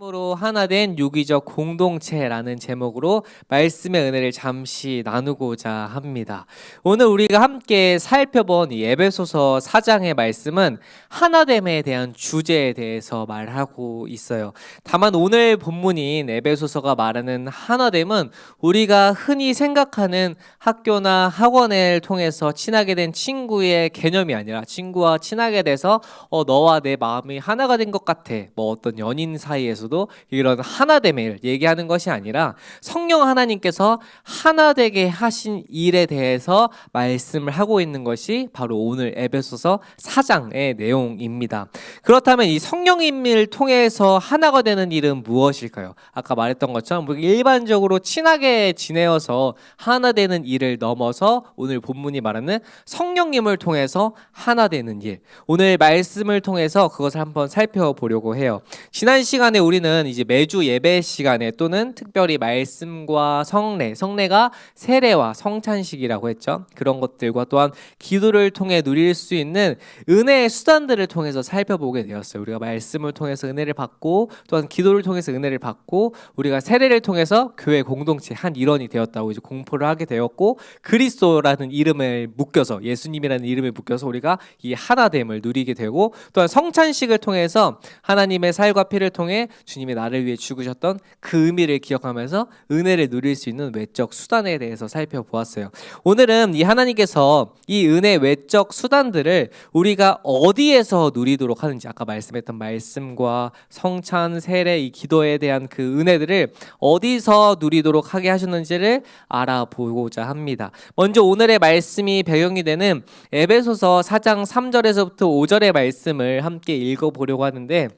으로 하나 된 유기적 공동체라는 제목으로 말씀의 은혜를 잠시 나누고자 합니다. 오늘 우리가 함께 살펴본 이 에베소서 4장의 말씀은 하나됨에 대한 주제에 대해서 말하고 있어요. 다만 오늘 본문인 에베소서가 말하는 하나됨은 우리가 흔히 생각하는 학교나 학원을 통해서 친하게 된 친구의 개념이 아니라 친구와 친하게 돼서 너와 내 마음이 하나가 된 것 같아. 뭐 어떤 연인 사이에서도 이런 하나됨을 얘기하는 것이 아니라 성령 하나님께서 하나 되게 하신 일에 대해서 말씀을 하고 있는 것이 바로 오늘 에베소서 4장의 내용입니다. 그렇다면 이 성령님을 통해서 하나가 되는 일은 무엇일까요? 아까 말했던 것처럼 일반적으로 친하게 지내어서 하나 되는 일을 넘어서 오늘 본문이 말하는 성령님을 통해서 하나 되는 일, 오늘 말씀을 통해서 그것을 한번 살펴보려고 해요. 지난 시간에 우리는 이제 매주 예배 시간에 또는 특별히 말씀과 성례가 세례와 성찬식이라고 했죠. 그런 것들과 또한 기도를 통해 누릴 수 있는 은혜의 수단들을 통해서 살펴보게 되었어요. 우리가 말씀을 통해서 은혜를 받고 또한 기도를 통해서 은혜를 받고 우리가 세례를 통해서 교회 공동체 한 일원이 되었다고 이제 공포를 하게 되었고, 그리스도라는 이름을 묶여서 예수님이라는 이름을 묶여서 우리가 이 하나됨을 누리게 되고, 또한 성찬식을 통해서 하나님의 살과 피를 통해 주님이 나를 위해 죽으셨던 그 의미를 기억하면서 은혜를 누릴 수 있는 외적 수단에 대해서 살펴보았어요. 오늘은 이 하나님께서 이 은혜 외적 수단들을 우리가 어디에서 누리도록 하는지, 아까 말씀했던 말씀과 성찬, 세례, 이 기도에 대한 그 은혜들을 어디서 누리도록 하게 하셨는지를 알아보고자 합니다. 먼저 오늘의 말씀이 배경이 되는 에베소서 4장 3절에서부터 5절의 말씀을 함께 읽어보려고 하는데,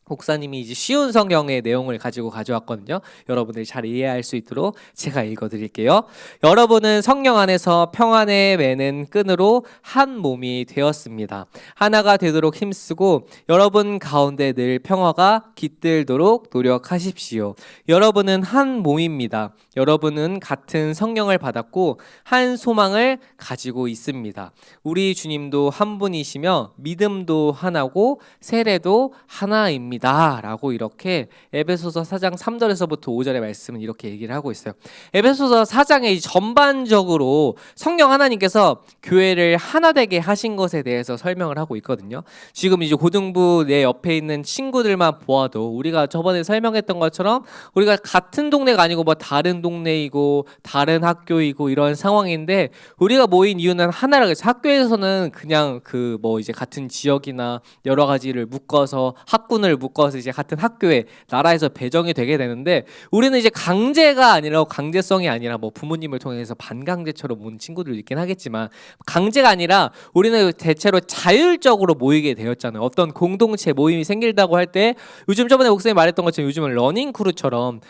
목사님이 이제 쉬운 성경의 내용을 가지고 가져왔거든요. 여러분들이 잘 이해할 수 있도록 제가 읽어드릴게요. 여러분은 성령 안에서 평안에 매는 끈으로 한 몸이 되었습니다. 하나가 되도록 힘쓰고 여러분 가운데 늘 평화가 깃들도록 노력하십시오. 여러분은 한 몸입니다. 여러분은 같은 성령을 받았고 한 소망을 가지고 있습니다. 우리 주님도 한 분이시며 믿음도 하나고 세례도 하나입니다. 라고 이렇게 에베소서 4장 3절에서부터 5절의 말씀은 이렇게 얘기를 하고 있어요. 에베소서 4장에 전반적으로 성령 하나님께서 교회를 하나 되게 하신 것에 대해서 설명을 하고 있거든요. 지금 이제 고등부 내 옆에 있는 친구들만 보아도 우리가 저번에 설명했던 것처럼 우리가 같은 동네가 아니고 뭐 다른 동네이고 다른 학교이고 이런 상황인데, 우리가 모인 이유는 하나라고 해서 학교에서는 그냥 그 뭐 이제 같은 지역이나 여러 가지를 묶어서 학군을 묶어서 이제 같은 학교에 나라에서 배정이 되게 되는데, 우리는 이제 강제가 아니라 강제성이 아니라 뭐 부모님을 통해서 반강제처럼 온 친구들도 있긴 하겠지만 강제가 아니라 우리는 대체로 자율적으로 모이게 되었잖아요. 어떤 공동체 모임이 생긴다고 할 때 요즘 저번에 목사님이 말했던 것처럼 요즘은 러닝 크루처럼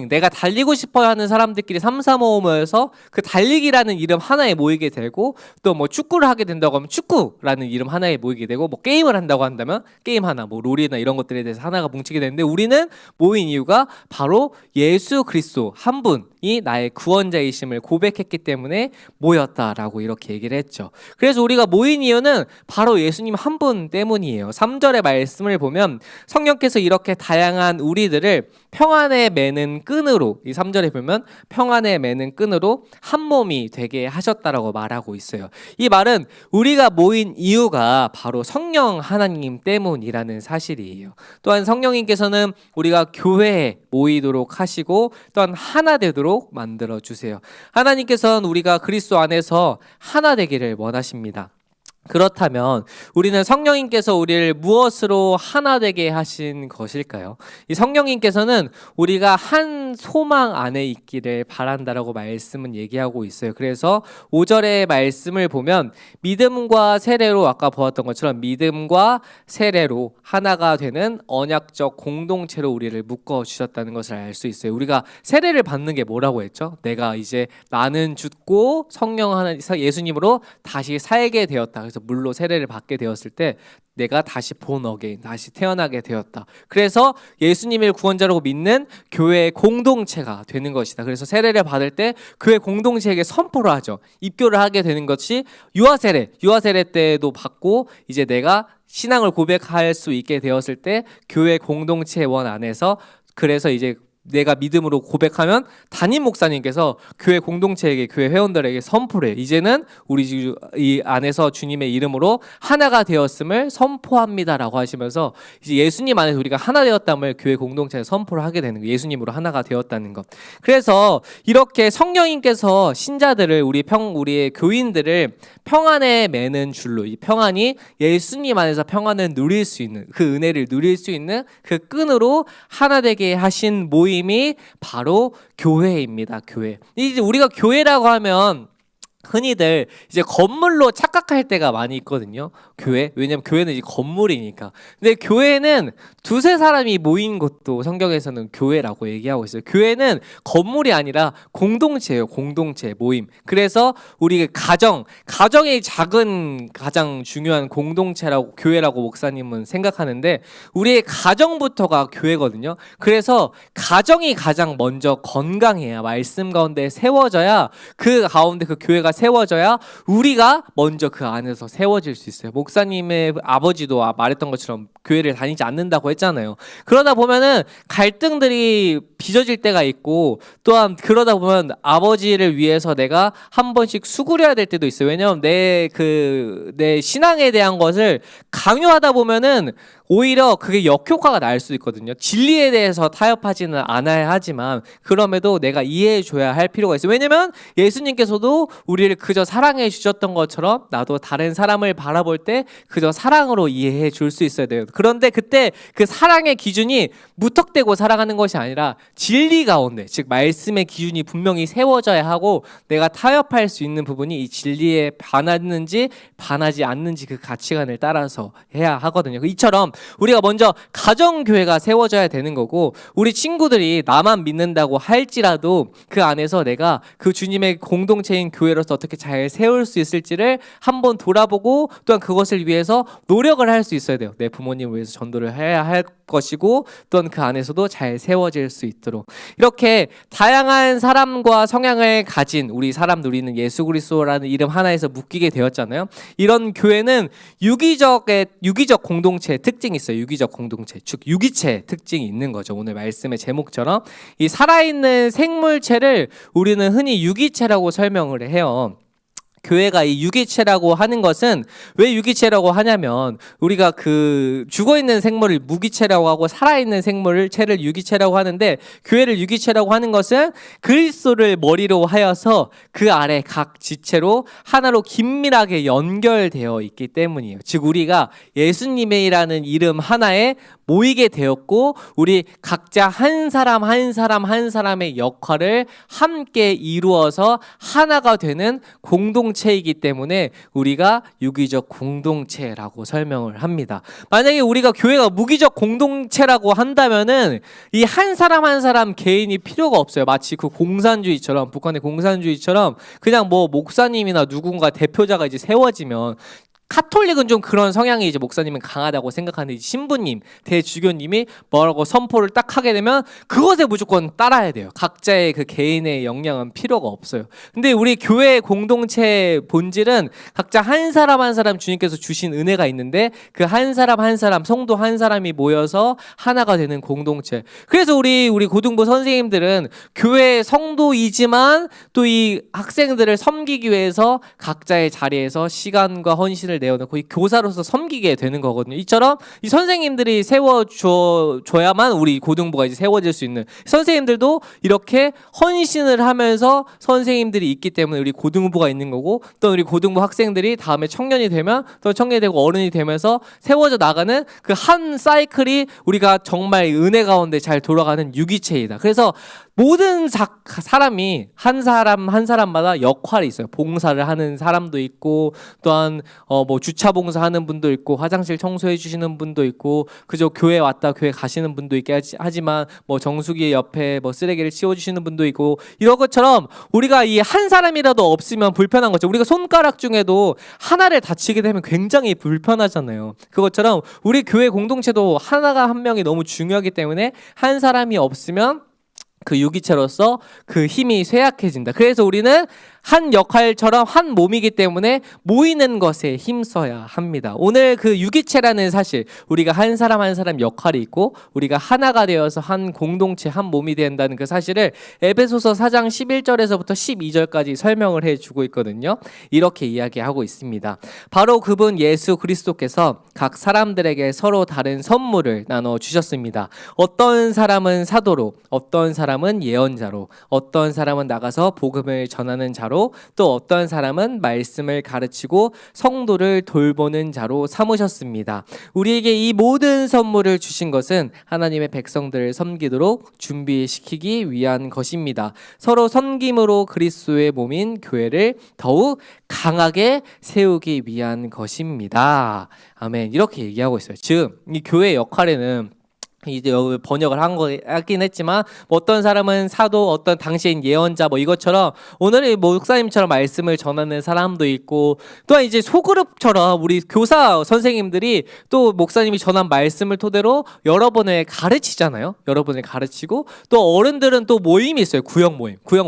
내가 달리고 싶어 하는 사람들끼리 3, 4 모여서 그 달리기라는 이름 하나에 모이게 되고, 또 뭐 축구를 하게 된다고 하면 축구라는 이름 하나에 모이게 되고, 뭐 게임을 한다고 한다면 게임 하나, 뭐 롤이나 이런 것들에 대해서 하나가 뭉치게 되는데, 우리는 모인 이유가 바로 예수 그리스도 한 분이 나의 구원자이심을 고백했기 때문에 모였다라고 이렇게 얘기를 했죠. 그래서 우리가 모인 이유는 바로 예수님 한 분 때문이에요. 3절의 말씀을 보면 성령께서 이렇게 다양한 우리들을 평안에 매는 끈으로, 이 3절에 보면 평안에 매는 끈으로 한 몸이 되게 하셨다라고 말하고 있어요. 이 말은 우리가 모인 이유가 바로 성령 하나님 때문이라는 사실이에요. 또한 성령님께서는 우리가 교회에 모이도록 하시고 또한 하나 되도록 만들어 주세요. 하나님께서는 우리가 그리스도 안에서 하나 되기를 원하십니다. 그렇다면 우리는 성령님께서 우리를 무엇으로 하나 되게 하신 것일까요? 이 성령님께서는 우리가 한 소망 안에 있기를 바란다라고 말씀은 얘기하고 있어요. 그래서 5절의 말씀을 보면 믿음과 세례로, 아까 보았던 것처럼 믿음과 세례로 하나가 되는 언약적 공동체로 우리를 묶어 주셨다는 것을 알 수 있어요. 우리가 세례를 받는 게 뭐라고 했죠? 내가 이제 나는 죽고 성령 하나 예수님으로 다시 살게 되었다. 그래서 물로 세례를 받게 되었을 때 내가 다시 본 어게인, 다시 태어나게 되었다. 그래서 예수님을 구원자라고 믿는 교회의 공동체가 되는 것이다. 그래서 세례를 받을 때 교회 공동체에게 선포를 하죠. 입교를 하게 되는 것이 유아세례 때도 받고 이제 내가 신앙을 고백할 수 있게 되었을 때 교회 공동체 원 안에서 그래서 이제 내가 믿음으로 고백하면 담임 목사님께서 교회 공동체에게 교회 회원들에게 선포를 해요. 이제는 우리 이 안에서 주님의 이름으로 하나가 되었음을 선포합니다라고 하시면서 이제 예수님 안에서 우리가 하나 되었담을 교회 공동체에 선포를 하게 되는 거예요. 예수님으로 하나가 되었다는 것. 그래서 이렇게 성령님께서 신자들을 우리의 교인들을 평안에 매는 줄로 이 평안이 예수님 안에서 평안을 누릴 수 있는 그 은혜를 누릴 수 있는 그 끈으로 하나 되게 하신 모임이 바로 교회입니다. 교회. 이제 우리가 교회라고 하면 흔히들 이제 건물로 착각할 때가 많이 있거든요. 교회. 왜냐면 교회는 이제 건물이니까. 근데 교회는 두세 사람이 모인 곳도 성경에서는 교회라고 얘기하고 있어요. 교회는 건물이 아니라 공동체예요. 공동체, 모임. 그래서 우리 가정이 작은 가장 중요한 공동체라고 교회라고 목사님은 생각하는데 우리의 가정부터가 교회거든요. 그래서 가정이 가장 먼저 건강해야 말씀 가운데 세워져야 그 가운데 그 교회가 세워져야 우리가 먼저 그 안에서 세워질 수 있어요. 목사님의 아버지도 말했던 것처럼 교회를 다니지 않는다고 했잖아요. 그러다 보면은 갈등들이 빚어질 때가 있고 또한 그러다 보면 아버지를 위해서 내가 한 번씩 수그려야 될 때도 있어요. 왜냐하면 내 신앙에 대한 것을 강요하다 보면은 오히려 그게 역효과가 날 수 있거든요. 진리에 대해서 타협하지는 않아야 하지만 그럼에도 내가 이해해 줘야 할 필요가 있어요. 왜냐면 예수님께서도 우리를 그저 사랑해 주셨던 것처럼 나도 다른 사람을 바라볼 때 그저 사랑으로 이해해 줄 수 있어야 돼요. 그런데 그때 그 사랑의 기준이 무턱대고 사랑하는 것이 아니라 진리 가운데, 즉 말씀의 기준이 분명히 세워져야 하고 내가 타협할 수 있는 부분이 이 진리에 반하는지 반하지 않는지 그 가치관을 따라서 해야 하거든요. 이처럼 우리가 먼저 가정교회가 세워져야 되는 거고 우리 친구들이 나만 믿는다고 할지라도 그 안에서 내가 그 주님의 공동체인 교회로서 어떻게 잘 세울 수 있을지를 한번 돌아보고 또한 그것을 위해서 노력을 할 수 있어야 돼요. 내 부모님을 위해서 전도를 해야 할 것이고 또한 그 안에서도 잘 세워질 수 있도록 이렇게 다양한 사람과 성향을 가진 우리 사람 누리는 예수 그리스도라는 이름 하나에서 묶이게 되었잖아요. 이런 교회는 유기적 공동체의 특징이 있어요. 유기적 공동체, 즉 유기체 특징이 있는 거죠. 오늘 말씀의 제목처럼 이 살아있는 생물체를 우리는 흔히 유기체라고 설명을 해요. 교회가 이 유기체라고 하는 것은 왜 유기체라고 하냐면 우리가 그 죽어있는 생물을 무기체라고 하고 살아있는 생물을 체를 유기체라고 하는데 교회를 유기체라고 하는 것은 그리스도를 머리로 하여서 그 아래 각 지체로 하나로 긴밀하게 연결되어 있기 때문이에요. 즉 우리가 예수님이라는 이름 하나에 모이게 되었고 우리 각자 한 사람 한 사람의 역할을 함께 이루어서 하나가 되는 공동체이기 때문에 우리가 유기적 공동체라고 설명을 합니다. 만약에 우리가 교회가 무기적 공동체라고 한다면은 이 한 사람 한 사람 개인이 필요가 없어요. 마치 그 공산주의처럼 북한의 공산주의처럼 그냥 뭐 목사님이나 누군가 대표자가 이제 세워지면 카톨릭은 좀 그런 성향이 이제 목사님은 강하다고 생각하는데 신부님, 대주교님이 뭐라고 선포를 딱 하게 되면 그것에 무조건 따라야 돼요. 각자의 그 개인의 역량은 필요가 없어요. 근데 우리 교회 공동체의 본질은 각자 한 사람 한 사람 주님께서 주신 은혜가 있는데 그 한 사람 한 사람 성도 한 사람이 모여서 하나가 되는 공동체. 그래서 우리 고등부 선생님들은 교회 성도이지만 또 이 학생들을 섬기기 위해서 각자의 자리에서 시간과 헌신을 내어놓고 이 교사로서 섬기게 되는 거거든요. 이처럼 이 선생님들이 세워줘야만 우리 고등부가 이제 세워질 수 있는 선생님들도 이렇게 헌신을 하면서 선생님들이 있기 때문에 우리 고등부가 있는 거고 또 우리 고등부 학생들이 다음에 청년이 되면 또 청년이 되고 어른이 되면서 세워져 나가는 그 한 사이클이 우리가 정말 은혜 가운데 잘 돌아가는 유기체이다. 그래서 모든 사람이 한 사람마다 역할이 있어요. 봉사를 하는 사람도 있고 또한 뭐 주차 봉사하는 분도 있고 화장실 청소해 주시는 분도 있고 그저 교회 왔다 교회 가시는 분도 있게 하지만 뭐 정수기 옆에 뭐 쓰레기를 치워 주시는 분도 있고 이런 것처럼 우리가 이 한 사람이라도 없으면 불편한 거죠. 우리가 손가락 중에도 하나를 다치게 되면 굉장히 불편하잖아요. 그것처럼 우리 교회 공동체도 하나가 한 명이 너무 중요하기 때문에 한 사람이 없으면 그 유기체로서 그 힘이 쇠약해진다. 그래서 우리는 한 역할처럼 한 몸이기 때문에 모이는 것에 힘써야 합니다. 오늘 그 유기체라는 사실, 우리가 한 사람 한 사람 역할이 있고 우리가 하나가 되어서 한 공동체, 한 몸이 된다는 그 사실을 에베소서 4장 11절에서부터 12절까지 설명을 해주고 있거든요. 이렇게 이야기하고 있습니다. 바로 그분 예수 그리스도께서 각 사람들에게 서로 다른 선물을 나눠 주셨습니다. 어떤 사람은 사도로, 어떤 사람은 예언자로, 어떤 사람은 나가서 복음을 전하는 자로, 또 어떤 사람은 말씀을 가르치고 성도를 돌보는 자로 삼으셨습니다. 우리에게 이 모든 선물을 주신 것은 하나님의 백성들을 섬기도록 준비시키기 위한 것입니다. 서로 섬김으로 그리스도의 몸인 교회를 더욱 강하게 세우기 위한 것입니다. 아멘. 이렇게 얘기하고 있어요. 즉, 이 교회의 역할에는 이제 여기 번역을 한 거긴 했지만 어떤 사람은 사도, 어떤 당시엔 예언자 이것처럼 오늘의 목사님처럼 말씀을 전하는 사람도 있고, 또한 이제 소그룹처럼 우리 교사 선생님들이 또 목사님이 전한 말씀을 토대로 여러분을 가르치잖아요. 여러분을 가르치고, 또 어른들은 또 모임이 있어요. 구역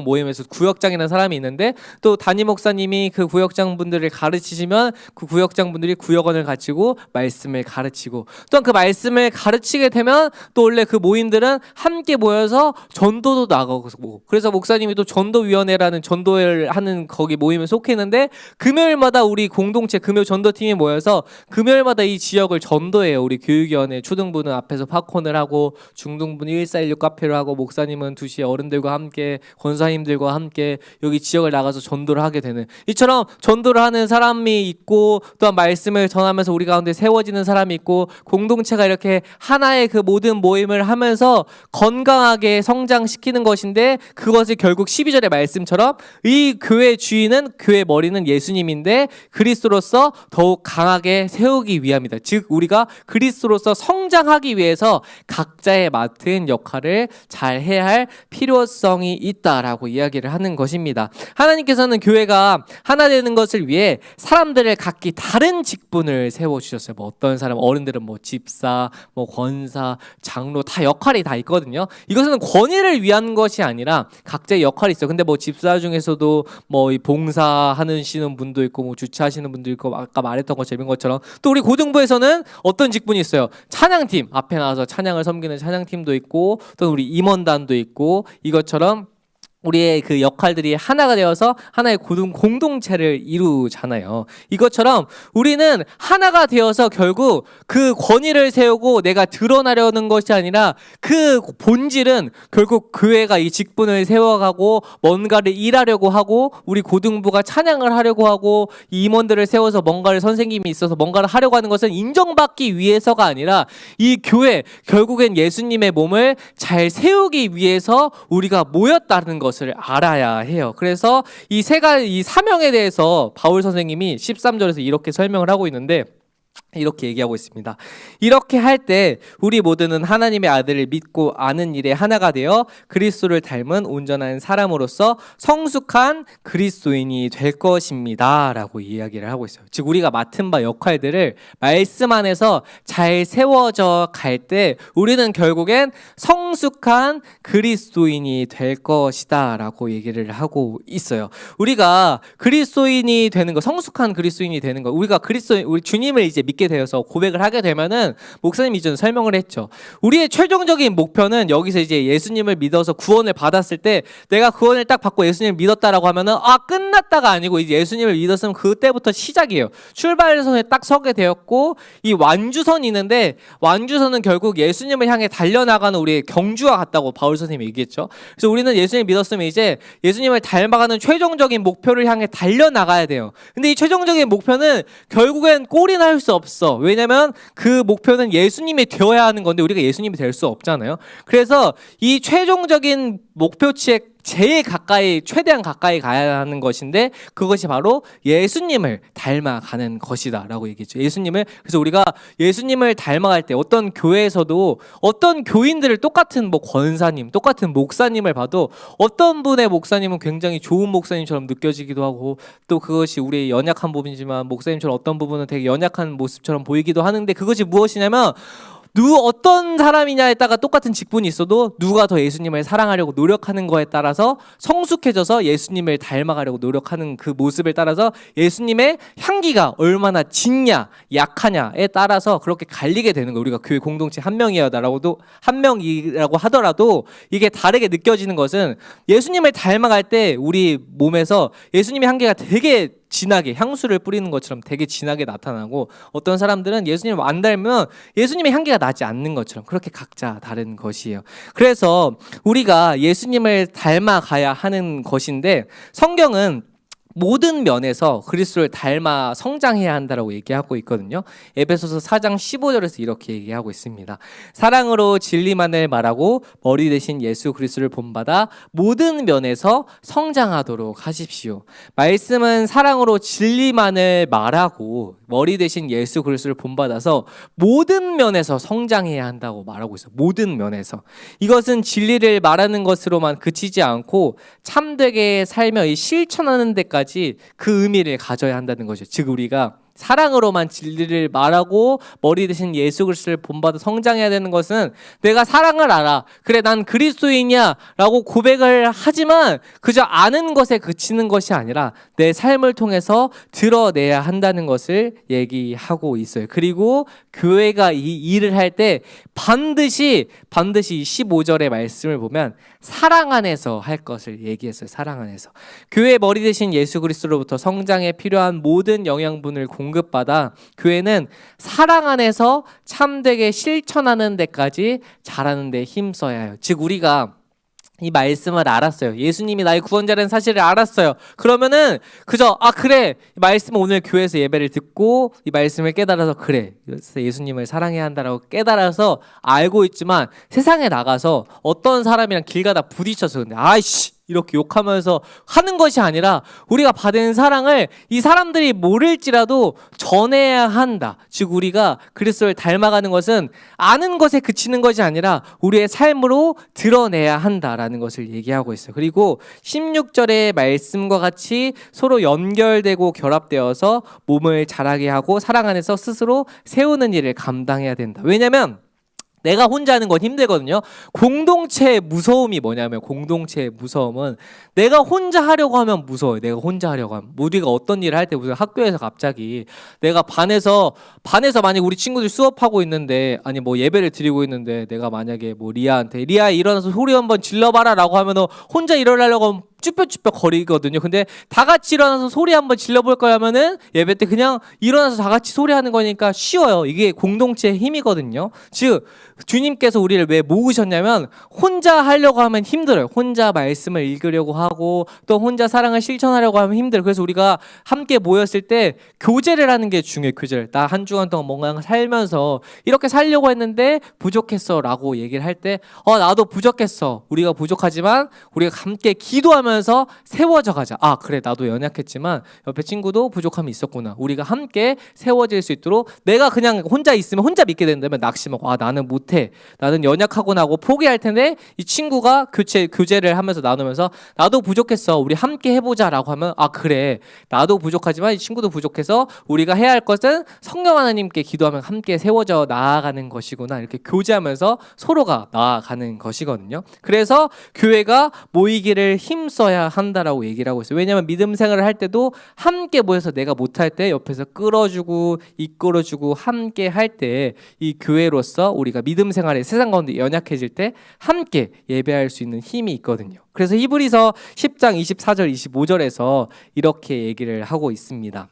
모임에서 구역장이라는 사람이 있는데, 또 담임 목사님이 그 구역장 분들을 가르치시면 그 구역장 분들이 구역원을 가르치고 말씀을 가르치고, 또한 그 말씀을 가르치게 되면 또 원래 그 모임들은 함께 모여서 전도도 나가고, 그래서 목사님이 또 전도위원회라는 전도를 하는 거기 모임에 속해 있는데, 금요일마다 우리 공동체 금요 전도팀이 모여서 금요일마다 이 지역을 전도해요. 우리 교육위원회 초등부는 앞에서 팝콘을 하고, 중등부는 1416 카페를 하고, 목사님은 2시에 어른들과 함께, 권사님들과 함께 여기 지역을 나가서 전도를 하게 되는, 이처럼 전도를 하는 사람이 있고, 또한 말씀을 전하면서 우리 가운데 세워지는 사람이 있고, 공동체가 이렇게 하나의 그 모든 모임을 하면서 건강하게 성장시키는 것인데, 그것이 결국 12절의 말씀처럼 이 교회 주인은, 교회 머리는 예수님인데 그리스도로서 더욱 강하게 세우기 위함이다. 즉 우리가 그리스도로서 성장하기 위해서 각자의 맡은 역할을 잘 해야 할 필요성이 있다라고 이야기를 하는 것입니다. 하나님께서는 교회가 하나 되는 것을 위해 사람들을 각기 다른 직분을 세워주셨어요. 어떤 사람, 어른들은 집사, 권사, 장로, 다 역할이 다 있거든요. 이것은 권위를 위한 것이 아니라 각자의 역할이 있어요. 근데 집사 중에서도 이 봉사하시는 분도 있고, 주차하시는 분도 있고, 아까 말했던 것처럼 이런 것처럼, 또 우리 고등부에서는 어떤 직분이 있어요. 찬양팀, 앞에 나와서 찬양을 섬기는 찬양팀도 있고, 또 우리 임원단도 있고, 이것처럼 우리의 그 역할들이 하나가 되어서 하나의 공동체를 이루잖아요. 이것처럼 우리는 하나가 되어서 결국 그 권위를 세우고 내가 드러나려는 것이 아니라, 그 본질은 결국 교회가 이 직분을 세워가고 뭔가를 일하려고 하고, 우리 고등부가 찬양을 하려고 하고, 임원들을 세워서 뭔가를, 선생님이 있어서 뭔가를 하려고 하는 것은 인정받기 위해서가 아니라, 이 교회, 결국엔 예수님의 몸을 잘 세우기 위해서 우리가 모였다는 것을 알아야 해요. 그래서 이 사명에 대해서 바울 선생님이 13절에서 이렇게 설명을 하고 있는데, 이렇게 얘기하고 있습니다. 이렇게 할 때 우리 모두는 하나님의 아들을 믿고 아는 일에 하나가 되어 그리스도를 닮은 온전한 사람으로서 성숙한 그리스도인이 될 것입니다 라고 이야기를 하고 있어요. 즉 우리가 맡은 바 역할들을 말씀 안에서 잘 세워져 갈 때 우리는 결국엔 성숙한 그리스도인이 될 것이다 라고 얘기를 하고 있어요. 우리가 그리스도인이 되는 거, 성숙한 그리스도인이 되는 거, 우리 주님을 이제 믿게 되어서 고백을 하게 되면은, 목사님이 이전 설명을 했죠. 우리의 최종적인 목표는 여기서 이제 예수님을 믿어서 구원을 받았을 때, 내가 구원을 딱 받고 예수님을 믿었다라고 하면은 끝났다가 아니고, 이제 예수님을 믿었으면 그때부터 시작이에요. 출발선에 딱 서게 되었고, 이 완주선이 있는데, 완주선은 결국 예수님을 향해 달려나가는 우리의 경주와 같다고 바울 선생님이 얘기했죠. 그래서 우리는 예수님을 믿었으면 이제 예수님을 닮아가는 최종적인 목표를 향해 달려나가야 돼요. 근데 이 최종적인 목표는 결국엔 꼴이나 할 수 없어. 왜냐면 그 목표는 예수님이 되어야 하는 건데 우리가 예수님이 될 수 없잖아요. 그래서 이 최종적인 목표치에 제일 가까이, 최대한 가까이 가야 하는 것인데, 그것이 바로 예수님을 닮아가는 것이다 라고 얘기했죠. 그래서 우리가 예수님을 닮아갈 때, 어떤 교회에서도 어떤 교인들을, 똑같은 권사님, 똑같은 목사님을 봐도 어떤 분의 목사님은 굉장히 좋은 목사님처럼 느껴지기도 하고, 또 그것이 우리의 연약한 부분이지만 목사님처럼 어떤 부분은 되게 연약한 모습처럼 보이기도 하는데, 그것이 무엇이냐면 어떤 사람이냐에 따라 똑같은 직분이 있어도 누가 더 예수님을 사랑하려고 노력하는 거에 따라서 성숙해져서 예수님을 닮아가려고 노력하는 그 모습에 따라서 예수님의 향기가 얼마나 짙냐 약하냐에 따라서 그렇게 갈리게 되는 거예요. 우리가 교회 공동체 한 명이라고 하더라도 이게 다르게 느껴지는 것은 예수님을 닮아갈 때 우리 몸에서 예수님의 향기가 되게 진하게 향수를 뿌리는 것처럼 되게 진하게 나타나고, 어떤 사람들은 예수님을 안 닮으면 예수님의 향기가 나지 않는 것처럼 그렇게 각자 다른 것이에요. 그래서 우리가 예수님을 닮아가야 하는 것인데, 성경은 모든 면에서 그리스도를 닮아 성장해야 한다라고 얘기하고 있거든요. 에베소서 4장 15절에서 이렇게 얘기하고 있습니다. 사랑으로 진리만을 말하고 머리 대신 예수 그리스도를 본받아 모든 면에서 성장하도록 하십시오. 말씀은 사랑으로 진리만을 말하고 머리 대신 예수 그리스도를 본받아서 모든 면에서 성장해야 한다고 말하고 있어요. 모든 면에서. 이것은 진리를 말하는 것으로만 그치지 않고 참되게 살며 실천하는 데까지 그 의미를 가져야 한다는 거죠. 즉 우리가 사랑으로만 진리를 말하고 머리 대신 예수 그리스도를 본받아 성장해야 되는 것은, 내가 사랑을 알아, 그래 난 그리스도인이야 라고 고백을 하지만 그저 아는 것에 그치는 것이 아니라 내 삶을 통해서 드러내야 한다는 것을 얘기하고 있어요. 그리고 교회가 이 일을 할 때 반드시 15절의 말씀을 보면 사랑 안에서 할 것을 얘기했어요. 사랑 안에서. 교회 머리 대신 예수 그리스도로부터 성장에 필요한 모든 영양분을 공급받아 교회는 사랑 안에서 참되게 실천하는 데까지 자라는 데 힘써야 해요. 즉 우리가 이 말씀을 알았어요. 예수님이 나의 구원자라는 사실을 알았어요. 그러면은 그저 그래, 이 말씀은 오늘 교회에서 예배를 듣고 이 말씀을 깨달아서 그래, 예수님을 사랑해야 한다라고 깨달아서 알고 있지만, 세상에 나가서 어떤 사람이랑 길 가다 부딪혀서 근데 아이씨 이렇게 욕하면서 하는 것이 아니라, 우리가 받은 사랑을 이 사람들이 모를지라도 전해야 한다. 즉 우리가 그리스도를 닮아가는 것은 아는 것에 그치는 것이 아니라 우리의 삶으로 드러내야 한다라는 것을 얘기하고 있어요. 그리고 16절의 말씀과 같이 서로 연결되고 결합되어서 몸을 자라게 하고 사랑 안에서 스스로 세우는 일을 감당해야 된다. 왜냐하면 내가 혼자 하는 건 힘들거든요. 공동체의 무서움이 뭐냐면, 공동체의 무서움은 내가 혼자 하려고 하면 무서워요. 내가 혼자 하려고 하면. 우리가 어떤 일을 할 때, 무슨 학교에서 갑자기 내가 반에서 만약 우리 친구들 수업하고 있는데, 아니 뭐 예배를 드리고 있는데 내가 만약에 뭐 리아한테 리아 일어나서 소리 한번 질러봐라 라고 하면 혼자 일어나려고 하면 쭈뼛쭈뼛 거리거든요. 근데 다 같이 일어나서 소리 한번 질러볼 거야 하면은 예배 때 그냥 일어나서 다 같이 소리하는 거니까 쉬워요. 이게 공동체의 힘이거든요. 즉 주님께서 우리를 왜 모으셨냐면, 혼자 하려고 하면 힘들어요. 혼자 말씀을 읽으려고 하고 또 혼자 사랑을 실천하려고 하면 힘들어요. 그래서 우리가 함께 모였을 때 교제를 하는 게 중요해요. 교제를. 나 한 주간 동안 뭔가 살면서 이렇게 살려고 했는데 부족했어 라고 얘기를 할 때 나도 부족했어. 우리가 부족하지만 우리가 함께 기도하면서 세워져 가자. 그래 나도 연약했지만 옆에 친구도 부족함이 있었구나. 우리가 함께 세워질 수 있도록, 내가 그냥 혼자 있으면 혼자 믿게 된다면 낙심하고 나는 못해, 나는 연약하구나 하고 포기할 텐데, 이 친구가 교제를 하면서 나누면서 나도 부족했어, 우리 함께 해보자 라고 하면 그래 나도 부족하지만 이 친구도 부족해서 우리가 해야 할 것은 성령 하나님께 기도하면 함께 세워져 나아가는 것이구나, 이렇게 교제하면서 서로가 나아가는 것이거든요. 그래서 교회가 모이기를 힘써야 한다라고 얘기를 하고 있어요. 왜냐하면 믿음 생활을 할 때도 함께 모여서 내가 못할 때 옆에서 끌어주고 이끌어주고 함께 할 때, 이 교회로서 우리가 믿음 생활에 세상 가운데 연약해질 때 함께 예배할 수 있는 힘이 있거든요. 그래서 히브리서 10장 24절 25절에서 이렇게 얘기를 하고 있습니다.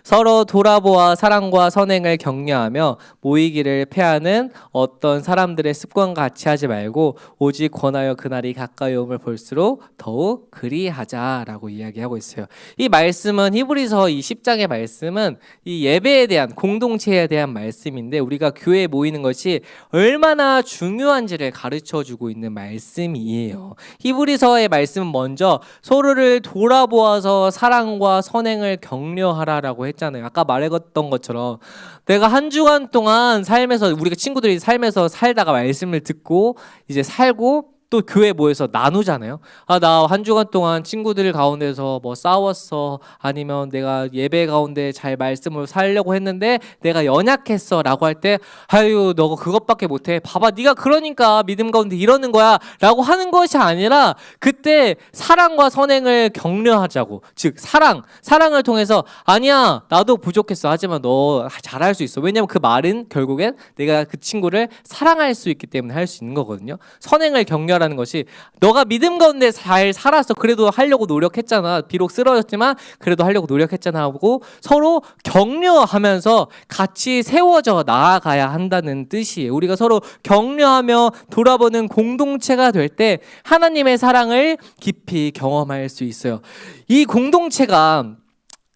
서로 돌아보아 사랑과 선행을 격려하며 모이기를 패하는 어떤 사람들의 습관과 같이 하지 말고 오직 권하여 그날이 가까이 오음을 볼수록 더욱 그리하자라고 이야기하고 있어요. 이 말씀은, 히브리서 이 10장의 말씀은 이 예배에 대한, 공동체에 대한 말씀인데, 우리가 교회에 모이는 것이 얼마나 중요한지를 가르쳐주고 있는 말씀이에요. 히브리서의 말씀은 먼저 서로를 돌아보아서 사랑과 선행을 격려하라라고 했잖아요. 아까 말했던 것처럼 내가 한 주간 동안 삶에서, 우리가 친구들이 삶에서 살다가 말씀을 듣고 이제 살고 또 교회 모여서 나누잖아요. 아, 나 한 주간 동안 친구들 가운데서 뭐 싸웠어. 아니면 내가 예배 가운데 잘 말씀을 살려고 했는데 내가 연약했어 라고 할 때, 아유 너가 그것밖에 못해. 봐봐 네가 그러니까 믿음 가운데 이러는 거야 라고 하는 것이 아니라 그때 사랑과 선행을 격려하자고. 즉 사랑을 통해서 아니야 나도 부족했어. 하지만 너 잘할 수 있어. 왜냐면 그 말은 결국엔 내가 그 친구를 사랑할 수 있기 때문에 할 수 있는 거거든요. 선행을 격려라는 것이 너가 믿음 가운데 잘 살았어. 그래도 하려고 노력했잖아. 비록 쓰러졌지만 그래도 하려고 노력했잖아 하고 서로 격려하면서 같이 세워져 나아가야 한다는 뜻이에요. 우리가 서로 격려하며 돌아보는 공동체가 될 때 하나님의 사랑을 깊이 경험할 수 있어요. 이 공동체가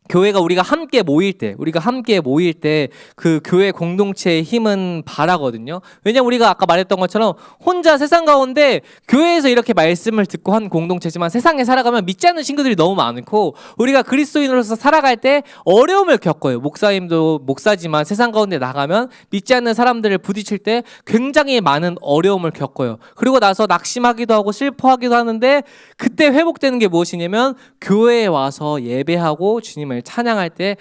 교회가 우리가 함께 모일 때 그 교회 공동체의 힘은 바라거든요. 왜냐면 우리가 아까 말했던 것처럼 혼자 세상 가운데 교회에서 이렇게 말씀을 듣고 한 공동체지만 세상에 살아가면 믿지 않는 친구들이 너무 많고 우리가 그리스도인으로서 살아갈 때 어려움을 겪어요. 목사님도 목사지만 세상 가운데 나가면 믿지 않는 사람들을 부딪힐 때 굉장히 많은 어려움을 겪어요. 그리고 나서 낙심하기도 하고 슬퍼하기도 하는데 그때 회복되는 게 무엇이냐면 교회에 와서 예배하고 주님을 찬양할 때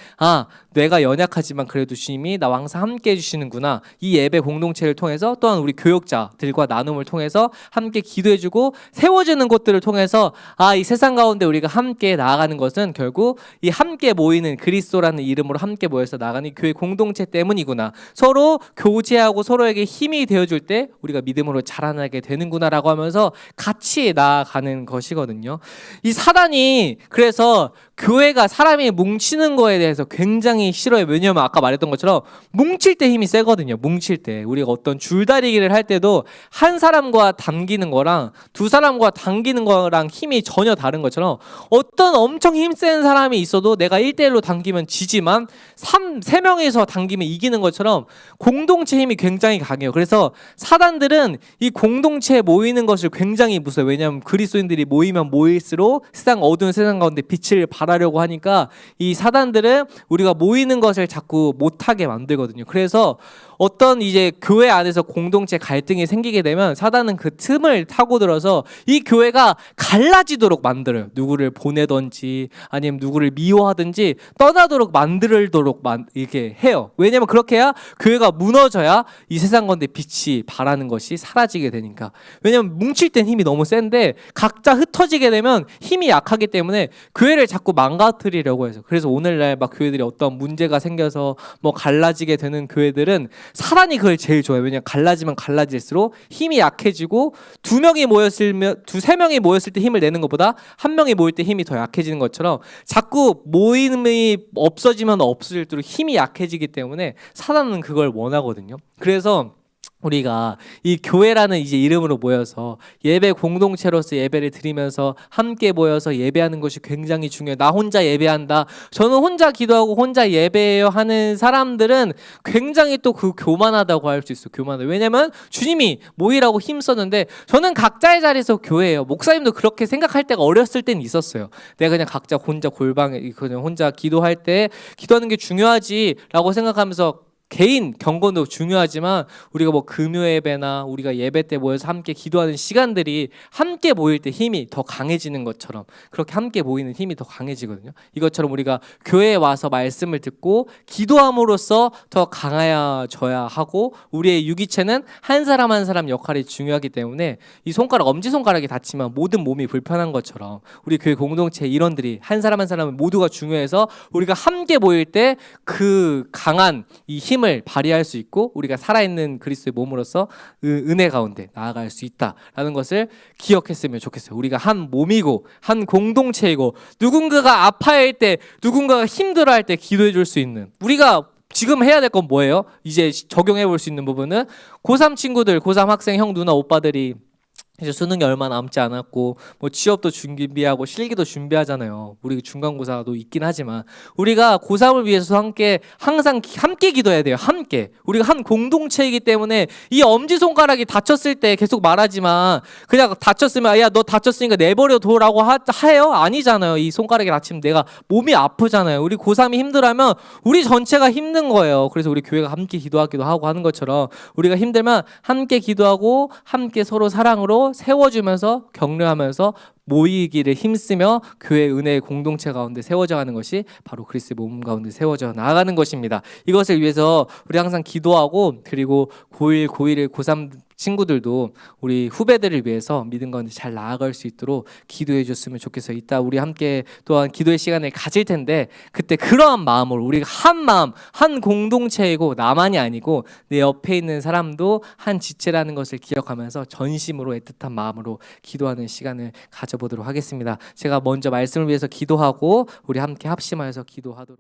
내가 연약하지만 그래도 주님이 나와 항상 함께 해주시는구나. 이 예배 공동체를 통해서 또한 우리 교역자들과 나눔을 통해서 함께 기도해주고 세워지는 것들을 통해서 이 세상 가운데 우리가 함께 나아가는 것은 결국 이 함께 모이는 그리스도라는 이름으로 함께 모여서 나가는 교회 공동체 때문이구나. 서로 교제하고 서로에게 힘이 되어줄 때 우리가 믿음으로 자라나게 되는구나라고 하면서 같이 나아가는 것이거든요. 이 사단이 그래서 교회가 사람이 뭉치는 거에 대해서 굉장히 싫어요. 왜냐하면 아까 말했던 것처럼 뭉칠 때 힘이 세거든요. 뭉칠 때 우리가 어떤 줄다리기를 할 때도 한 사람과 당기는 거랑 두 사람과 당기는 거랑 힘이 전혀 다른 것처럼 어떤 엄청 힘센 사람이 있어도 내가 1대1로 당기면 지지만 3명이서 당기면 이기는 것처럼 공동체 힘이 굉장히 강해요. 그래서 사단들은 이 공동체에 모이는 것을 굉장히 무서워요. 왜냐하면 그리스도인들이 모이면 모일수록 어두운 세상 가운데 빛을 발하려고 하니까 이 사단들은 우리가 모이는 것을 자꾸 못하게 만들거든요. 그래서 어떤 이제 교회 안에서 공동체 갈등이 생기게 되면 사단은 그 틈을 타고들어서 이 교회가 갈라지도록 만들어요. 누구를 보내든지 아니면 누구를 미워하든지 떠나도록 만들도록 이렇게 해요. 왜냐면 그렇게 해야 교회가 무너져야 이 세상 건데 빛이 발하는 것이 사라지게 되니까. 왜냐면 뭉칠 땐 힘이 너무 센데 각자 흩어지게 되면 힘이 약하기 때문에 교회를 자꾸 망가뜨리려고 해서. 그래서 오늘날 막 교회들이 어떤 문제가 생겨서 뭐 갈라지게 되는 교회들은 사단이 그걸 제일 좋아해요. 왜냐면 갈라지면 갈라질수록 힘이 약해지고 세 명이 모였을 때 힘을 내는 것보다 한 명이 모일 때 힘이 더 약해지는 것처럼 자꾸 모임이 없어지면 없어질수록 힘이 약해지기 때문에 사단은 그걸 원하거든요. 그래서 우리가 이 교회라는 이제 이름으로 모여서 예배 공동체로서 예배를 드리면서 함께 모여서 예배하는 것이 굉장히 중요해요. 나 혼자 예배한다. 저는 혼자 기도하고 혼자 예배해요 하는 사람들은 굉장히 또 그 교만하다고 할 수 있어요. 교만해. 왜냐면 주님이 모이라고 힘썼는데 저는 각자의 자리에서 교회예요. 목사님도 그렇게 생각할 때가 어렸을 때는 있었어요. 내가 그냥 각자 혼자 그냥 혼자 기도할 때 기도하는 게 중요하지라고 생각하면서 개인 경건도 중요하지만 우리가 뭐 금요 예배나 우리가 예배 때 모여서 함께 기도하는 시간들이 함께 모일 때 힘이 더 강해지는 것처럼 그렇게 함께 모이는 힘이 더 강해지거든요. 이것처럼 우리가 교회에 와서 말씀을 듣고 기도함으로써 더 강해져야 하고 우리의 유기체는 한 사람 한 사람 역할이 중요하기 때문에 이 엄지손가락이 다치면 모든 몸이 불편한 것처럼 우리 교회 공동체 일원들이 한 사람 한 사람은 모두가 중요해서 우리가 함께 모일 때 그 강한 이 힘을 발휘할 수 있고 우리가 살아있는 그리스도의 몸으로서 은혜 가운데 나아갈 수 있다라는 것을 기억했으면 좋겠어요. 우리가 한 몸이고 한 공동체이고 누군가가 아파할 때 누군가가 힘들어할 때 기도해 줄 수 있는 우리가 지금 해야 될 건 뭐예요? 이제 적용해 볼 수 있는 부분은 고3 친구들, 고3 학생 형 누나 오빠들이 이제 수능이 얼마 남지 않았고 뭐 취업도 준비하고 실기도 준비하잖아요. 우리 중간고사도 있긴 하지만 우리가 고3을 위해서 항상 함께 기도해야 돼요. 함께. 우리가 한 공동체이기 때문에 이 엄지손가락이 다쳤을 때 계속 말하지만 그냥 다쳤으면 야 너 다쳤으니까 내버려 둬라고 해요? 아니잖아요. 이 손가락이 다치면 내가 몸이 아프잖아요. 우리 고3이 힘들어하면 우리 전체가 힘든 거예요. 그래서 우리 교회가 함께 기도하기도 하고 하는 것처럼 우리가 힘들면 함께 기도하고 함께 서로 사랑으로 또 세워주면서 격려하면서 모이기를 힘쓰며 교회 은혜의 공동체 가운데 세워져 가는 것이 바로 그리스도의 몸 가운데 세워져 나가는 것입니다. 이것을 위해서 우리 항상 기도하고, 그리고 고1, 고1, 고3 친구들도 우리 후배들을 위해서 믿음 가운데 잘 나아갈 수 있도록 기도해 줬으면 좋겠어요. 이따 우리 함께 또한 기도의 시간을 가질 텐데, 그때 그러한 마음으로 우리가 한 마음, 한 공동체이고 나만이 아니고 내 옆에 있는 사람도 한 지체라는 것을 기억하면서 전심으로 애틋한 마음으로 기도하는 시간을 가져보도록 하겠습니다. 제가 먼저 말씀을 위해서 기도하고 우리 함께 합심하여서 기도하도록.